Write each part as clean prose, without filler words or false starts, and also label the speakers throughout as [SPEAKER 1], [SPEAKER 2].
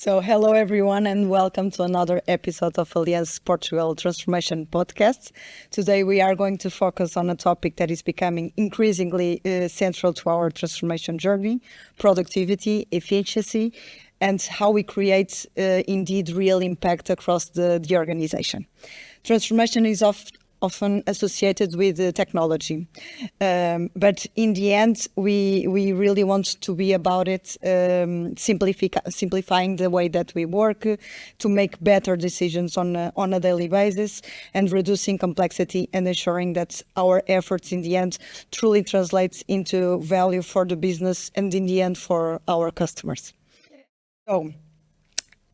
[SPEAKER 1] So hello everyone and welcome to another episode of Allianz Portugal Transformation Podcast. Today we are going to focus on a topic that is becoming increasingly central to our transformation journey: productivity, efficiency, and how we create indeed real impact across the organization. Transformation is often associated with technology, but in the end we really want to be about it, simplifying the way that we work to make better decisions on a daily basis, and reducing complexity and ensuring that our efforts in the end truly translates into value for the business and in the end for our customers. So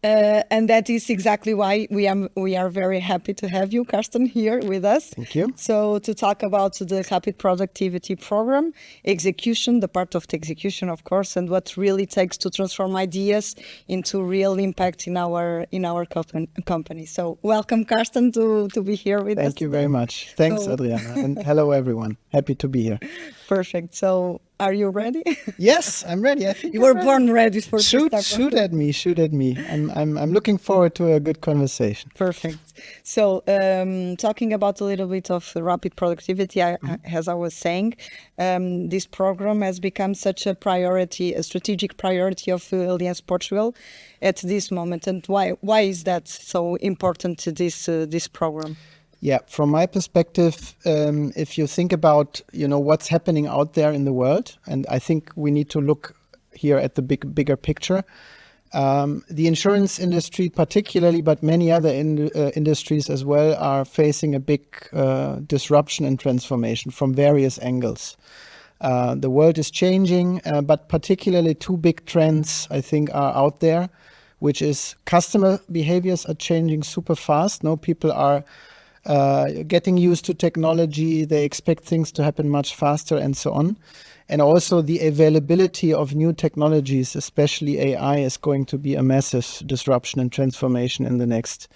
[SPEAKER 1] and that is exactly why we are very happy to have you, Carsten, here with us.
[SPEAKER 2] Thank you.
[SPEAKER 1] So to talk about the Rapid Productivity Program, execution, the part of the execution, of course, and what really takes to transform ideas into real impact in our company. So welcome, Carsten, to be here with us.
[SPEAKER 2] Thank you very much. Thanks, Adriana, and hello everyone. Happy to be here.
[SPEAKER 1] Perfect. So are you ready?
[SPEAKER 2] Yes, I'm ready. I think
[SPEAKER 1] you were born ready for this type of...
[SPEAKER 2] Shoot at me. I'm looking forward to a good conversation.
[SPEAKER 1] Perfect. So talking about a little bit of rapid productivity, as I was saying, this program has become such a priority, a strategic priority of Allianz Portugal at this moment. And why is that so important to this program?
[SPEAKER 2] Yeah, from my perspective, if you think about, what's happening out there in the world, and I think we need to look here at the bigger picture. The insurance industry particularly, but many other industries as well, are facing a big disruption and transformation from various angles. The world is changing, but particularly two big trends, I think, are out there, which is customer behaviors are changing super fast. People are getting used to technology, they expect things to happen much faster and so on. And also the availability of new technologies, especially AI, is going to be a massive disruption and transformation in the next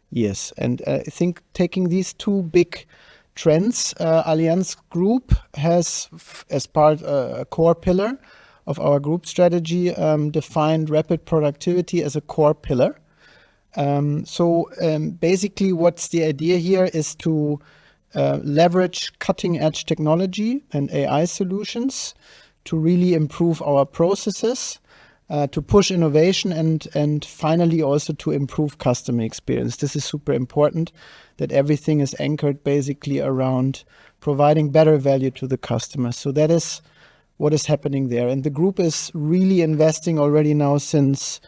[SPEAKER 2] years. And I think taking these two big trends, Allianz Group has, as part a core pillar of our group strategy, defined rapid productivity as a core pillar. Basically what's the idea here is to leverage cutting-edge technology and AI solutions to really improve our processes, to push innovation and finally also to improve customer experience. This is super important, that everything is anchored basically around providing better value to the customer. So that is what is happening there. And the group is really investing already now since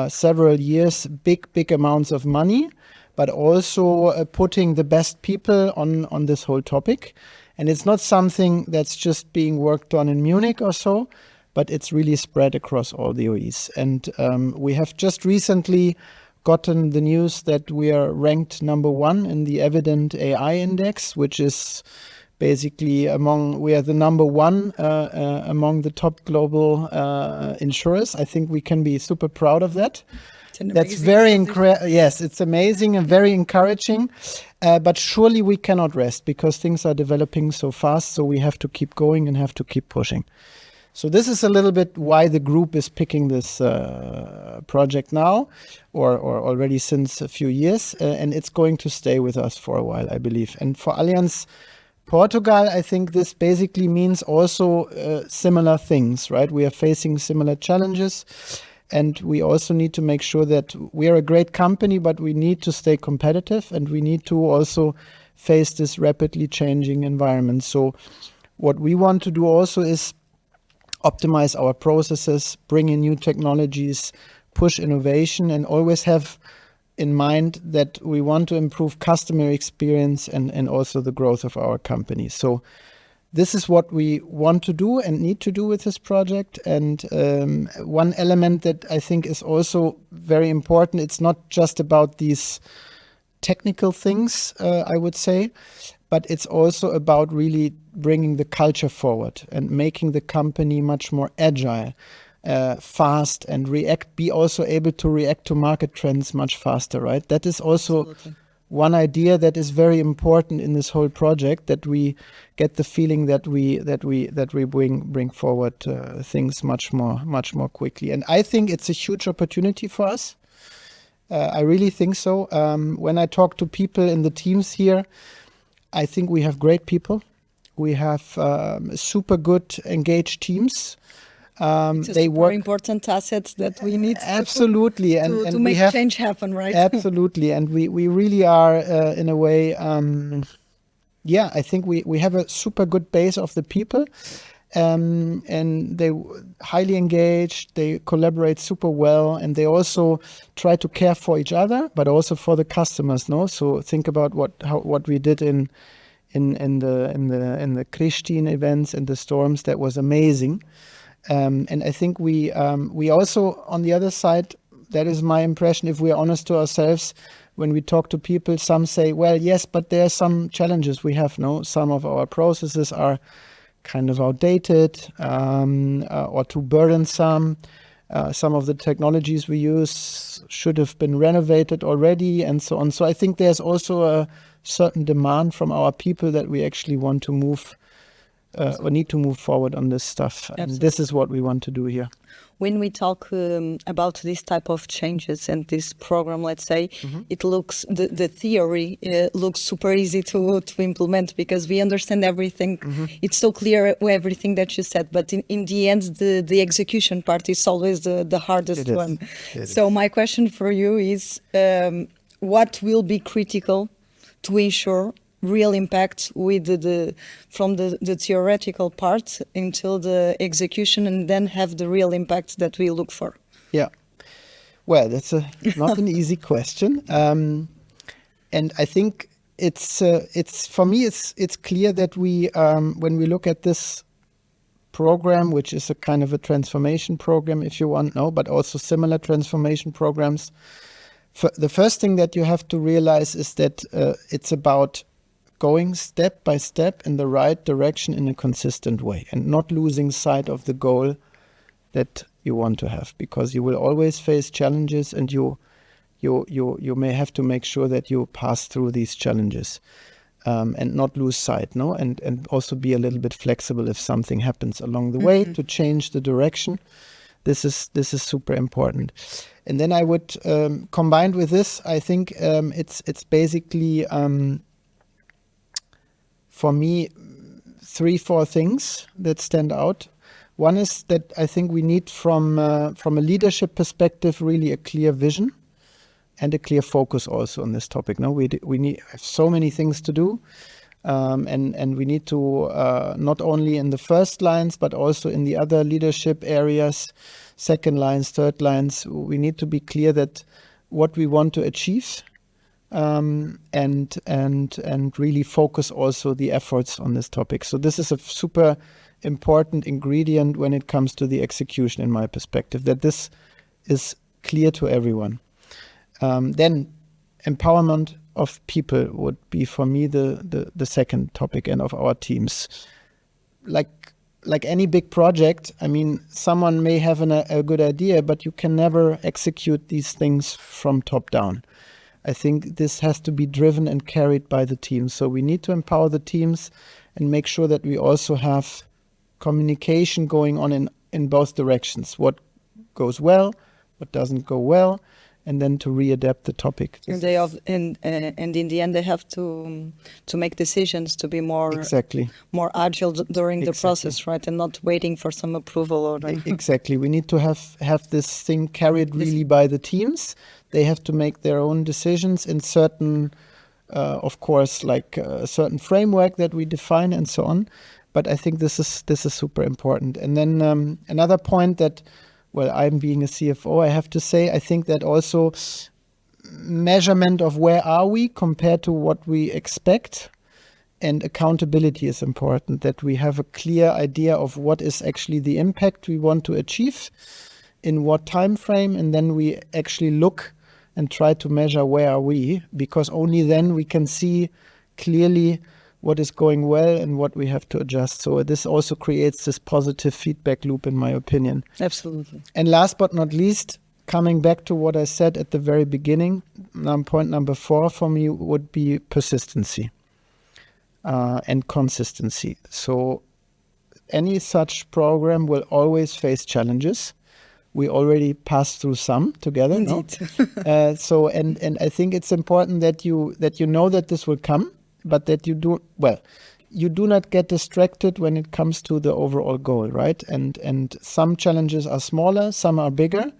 [SPEAKER 2] several years, big amounts of money, but also putting the best people on this whole topic. And it's not something that's just being worked on in Munich or so, but it's really spread across all the OEs. And we have just recently gotten the news that we are ranked number 1 in the Evident AI Index, which is basically we are the number 1 among the top global insurers. I think we can be super proud of that. That's very yes, it's amazing and very encouraging. But surely we cannot rest because things are developing so fast. So we have to keep going and have to keep pushing. So this is a little bit why the group is picking this project now, or already since a few years, and it's going to stay with us for a while, I believe. And for Allianz Portugal, I think this basically means also similar things, right? We are facing similar challenges, and we also need to make sure that we are a great company, but we need to stay competitive, and we need to also face this rapidly changing environment. So what we want to do also is optimize our processes, bring in new technologies, push innovation, and always have in mind that we want to improve customer experience and also the growth of our company. So this is what we want to do and need to do with this project. And one element that I think is also very important, it's not just about these technical things, I would say, but it's also about really bringing the culture forward and making the company much more agile, fast, and be also able to react to market trends much faster, right? That is also one idea that is very important in this whole project, that we get the feeling that we bring forward things much more quickly. And I think it's a huge opportunity for us. I really think so. When I talk to people in the teams here, I think we have great people. We have super good, engaged teams.
[SPEAKER 1] It's a super important asset that we need
[SPEAKER 2] absolutely
[SPEAKER 1] to make change happen, right?
[SPEAKER 2] Absolutely, and we really are in a way. I think we have a super good base of the people, and they highly engaged. They collaborate super well, and they also try to care for each other, but also for the customers. No, so think about what we did in the Christine events and the storms. That was amazing. And I think we also, on the other side, that is my impression, if we're honest to ourselves, when we talk to people, some say, well, yes, but there are some challenges we have. No, some of our processes are kind of outdated or too burdensome. Some of the technologies we use should have been renovated already, and so on. So I think there's also a certain demand from our people that we actually want to move or need to move forward on this stuff. And this is what we want to do here.
[SPEAKER 1] When we talk about this type of changes and this program, let's say, it looks, the theory looks super easy to implement because we understand everything. It's so clear everything that you said, but in the end, the execution part is always the hardest one. So my question for you is, what will be critical to ensure real impact with from the theoretical part until the execution, and then have the real impact that we look for?
[SPEAKER 2] Yeah, well, that's not an easy question, and I think it's for me it's clear that we when we look at this program, which is a kind of a transformation program, if you want, but also similar transformation programs. The first thing that you have to realize is that it's about going step by step in the right direction in a consistent way, and not losing sight of the goal that you want to have, because you will always face challenges, and you may have to make sure that you pass through these challenges, and not lose sight, and also be a little bit flexible if something happens along the way to change the direction. This is super important. And then I would combined with this, I think it's basically for me 3-4 things that stand out. One is that I think we need from a leadership perspective really a clear vision and a clear focus also on this topic. No, we have so many things to do, and we need to not only in the first lines but also in the other leadership areas, second lines, third lines. We need to be clear that what we want to achieve. And really focus also the efforts on this topic. So this is a super important ingredient when it comes to the execution, in my perspective, that this is clear to everyone. Then empowerment of people would be for me the second topic, and of our teams. Like any big project, I mean, someone may have a good idea, but you can never execute these things from top down. I think this has to be driven and carried by the team. So we need to empower the teams and make sure that we also have communication going on in both directions. What goes well, what doesn't go well, and then to readapt the topic.
[SPEAKER 1] And in the end, they have to make decisions to be more agile during the process, right? And not waiting for some approval or
[SPEAKER 2] exactly. We need to have this thing carried really by the teams. They have to make their own decisions in certain, of course, like a certain framework that we define and so on. But I think this is super important. And then another point that, well, I'm being a CFO, I have to say, I think that also measurement of where are we compared to what we expect, and accountability is important, that we have a clear idea of what is actually the impact we want to achieve, in what time frame, and then we actually look and try to measure where are we, because only then we can see clearly what is going well and what we have to adjust. So this also creates this positive feedback loop, in my opinion.
[SPEAKER 1] Absolutely.
[SPEAKER 2] And last but not least, coming back to what I said at the very beginning, point number 4 for me would be persistency and consistency. So any such program will always face challenges. We already passed through some together.
[SPEAKER 1] Indeed.
[SPEAKER 2] No? So I think it's important that you know that this will come, but that you do not get distracted when it comes to the overall goal, right? And some challenges are smaller, some are bigger,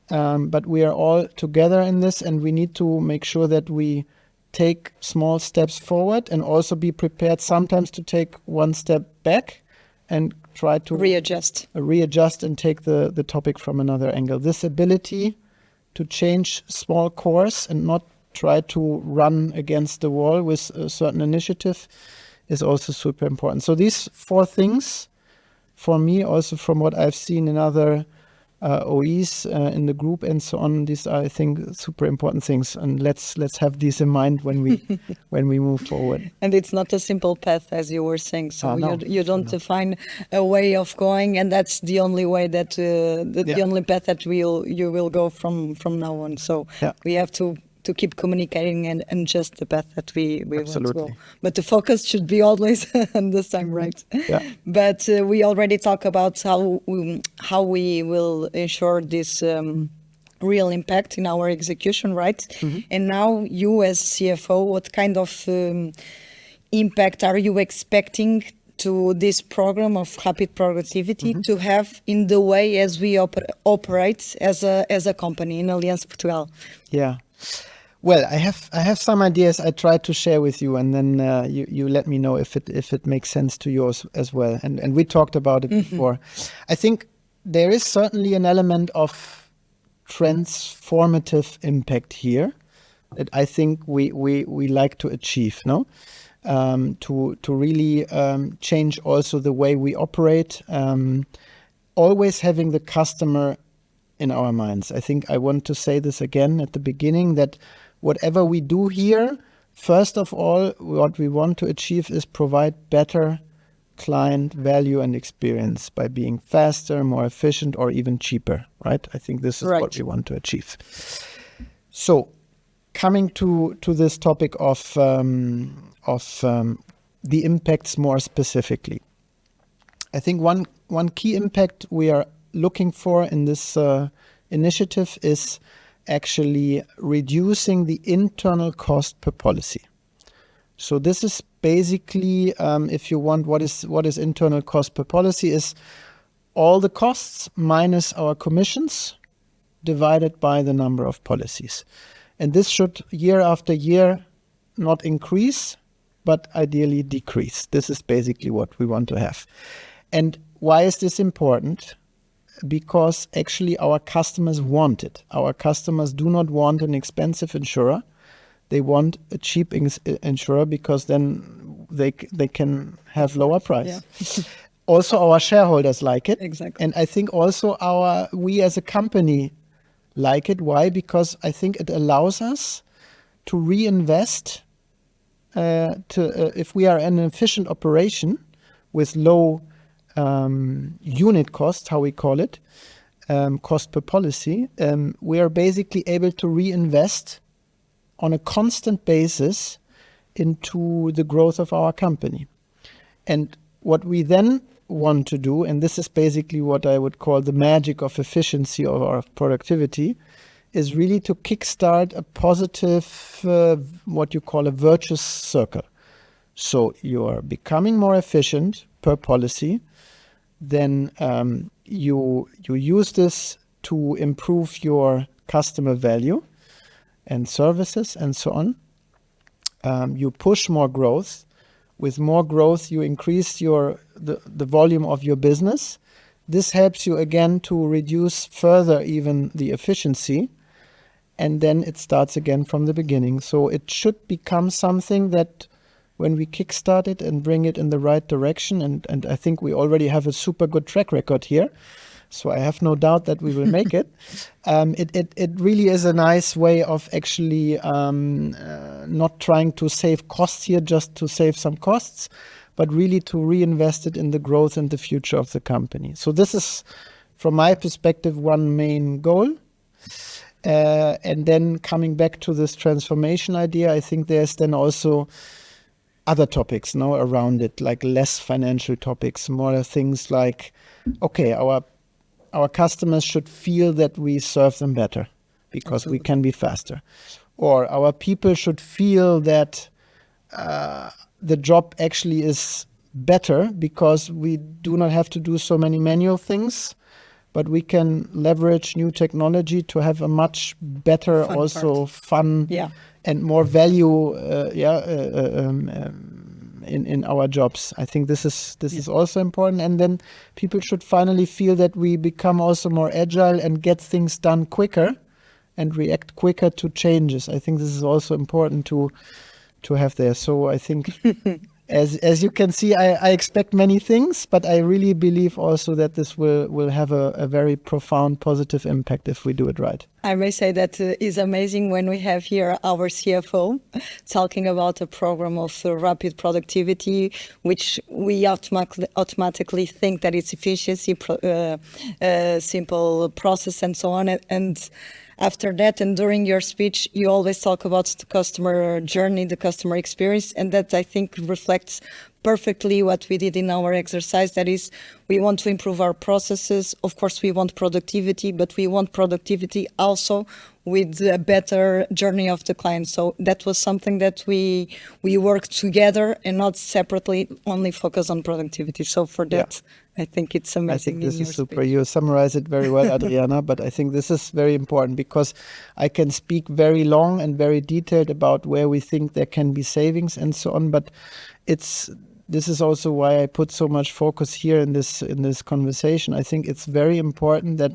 [SPEAKER 2] but we are all together in this, and we need to make sure that we take small steps forward and also be prepared sometimes to take one step back and try to readjust and take the topic from another angle. This ability to change small course and not try to run against the wall with a certain initiative is also super important. So these 4 things, for me, also from what I've seen in other OEs in the group and so on, these are, I think, super important things. And let's have these in mind when we move forward.
[SPEAKER 1] And it's not a simple path, as you were saying. So
[SPEAKER 2] no,
[SPEAKER 1] you don't define a way of going, and that's the only way that the only path that you will go from now on. So we have to keep communicating and adjust the path that we want to go. But the focus should be always on the same, right?
[SPEAKER 2] Yeah.
[SPEAKER 1] But we already talked about how we will ensure this real impact in our execution, right? Mm-hmm. And now you as CFO, what kind of impact are you expecting to this program of rapid productivity to have in the way as we operate as a company in Allianz Portugal?
[SPEAKER 2] Yeah. Well, I have some ideas I try to share with you, and then you let me know if it makes sense to you as well. And we talked about it before. I think there is certainly an element of transformative impact here that I think we like to achieve, no? To really change also the way we operate, always having the customer in our minds. I think I want to say this again at the beginning, that whatever we do here, first of all, what we want to achieve is provide better client value and experience by being faster, more efficient, or even cheaper, right? I think this is what we want to achieve. So coming to this topic of the impacts more specifically, I think one key impact we are looking for in this initiative is actually reducing the internal cost per policy. So this is basically, if you want, what is internal cost per policy is all the costs minus our commissions divided by the number of policies. And this should year after year not increase, but ideally decrease. This is basically what we want to have. And why is this important? Because actually our customers want it. Our customers do not want an expensive insurer. They want a cheap insurer because then they can have lower price. Yeah. Also, our shareholders like it.
[SPEAKER 1] Exactly.
[SPEAKER 2] And I think also we as a company like it. Why? Because I think it allows us to reinvest if we are an efficient operation with low unit cost, how we call it, cost per policy, we are basically able to reinvest on a constant basis into the growth of our company. And what we then want to do, and this is basically what I would call the magic of efficiency or of productivity, is really to kickstart a positive, what you call a virtuous circle. So you are becoming more efficient per policy, then you use this to improve your customer value and services and so on. You push more growth. With more growth, you increase the volume of your business. This helps you again to reduce further even the efficiency, and then it starts again from the beginning. So it should become something that when we kickstart it and bring it in the right direction, and I think we already have a super good track record here, so I have no doubt that we will make it. It really is a nice way of actually not trying to save costs here just to save some costs, but really to reinvest it in the growth and the future of the company. So this is, from my perspective, one main goal. And then coming back to this transformation idea, I think there's then also other topics now around it, like less financial topics, more things like, okay, our customers should feel that we serve them better because we can be faster. Or our people should feel that the job actually is better because we do not have to do so many manual things, but we can leverage new technology to have a much better, fun and more value in our jobs. I think this is also important. And then people should finally feel that we become also more agile and get things done quicker and react quicker to changes. I think this is also important to have there. So I think as you can see, I expect many things, but I really believe also that this will have a very profound positive impact if we do it right.
[SPEAKER 1] I may say that is amazing when we have here our CFO talking about a program of rapid productivity, which we automatically think that it's efficiency, simple process and so on. And after that, and during your speech, you always talk about the customer journey, the customer experience, and that I think reflects perfectly what we did in our exercise. That is, we want to improve our processes. Of course, we want productivity, but we want productivity also with a better journey of the client. So that was something that we worked together and not separately, only focus on productivity. So for that, I think it's amazing.
[SPEAKER 2] I think this is super. You summarize it very well, Adriana, but I think this is very important because I can speak very long and very detailed about where we think there can be savings and so on, but this is also why I put so much focus here in this conversation. I think it's very important that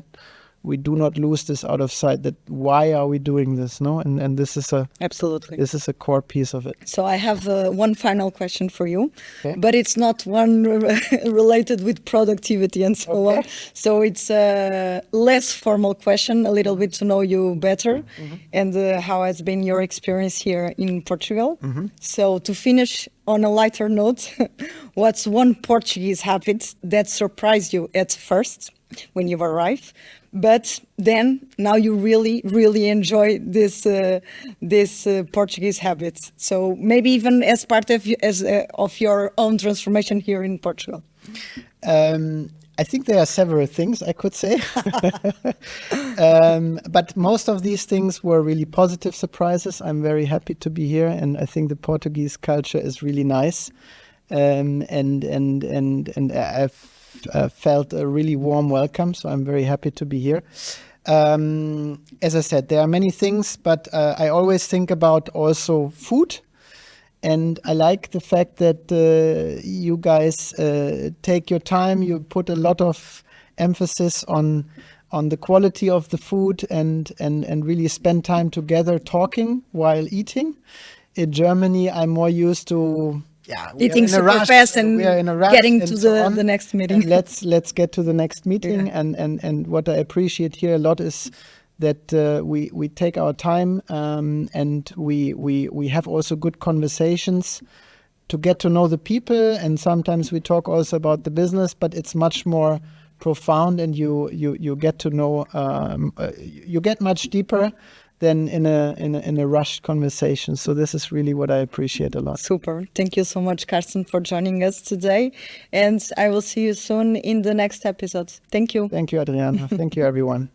[SPEAKER 2] we do not lose this out of sight, that why are we doing this, no? And this is
[SPEAKER 1] absolutely,
[SPEAKER 2] this is a core piece of it.
[SPEAKER 1] So I have one final question for you, but it's not one related with productivity and so on. So it's a less formal question, a little bit to know you better, and how has been your experience here in Portugal. So to finish on a lighter note, what's one Portuguese habit that surprised you at first when you arrived, but then now you really, really enjoy this Portuguese habits? So maybe even as part of your own transformation here in Portugal.
[SPEAKER 2] I think there are several things I could say, but most of these things were really positive surprises. I'm very happy to be here, and I think the Portuguese culture is really nice, and I've felt a really warm welcome. So I'm very happy to be here. As I said, there are many things, but I always think about also food. And I like the fact that you guys take your time. You put a lot of emphasis on the quality of the food and really spend time together talking while eating. In Germany, I'm more used to
[SPEAKER 1] eating super fast and getting to the next meeting.
[SPEAKER 2] And let's get to the next meeting. Yeah. And what I appreciate here a lot is that we take our time and we have also good conversations to get to know the people, and sometimes we talk also about the business, but it's much more profound, and you get to know you get much deeper than in a rushed conversation. So this is really what I appreciate a lot.
[SPEAKER 1] Super. Thank you so much, Carsten, for joining us today, and I will see you soon in the next episode. Thank you.
[SPEAKER 2] Thank you, Adriana. Thank you, everyone.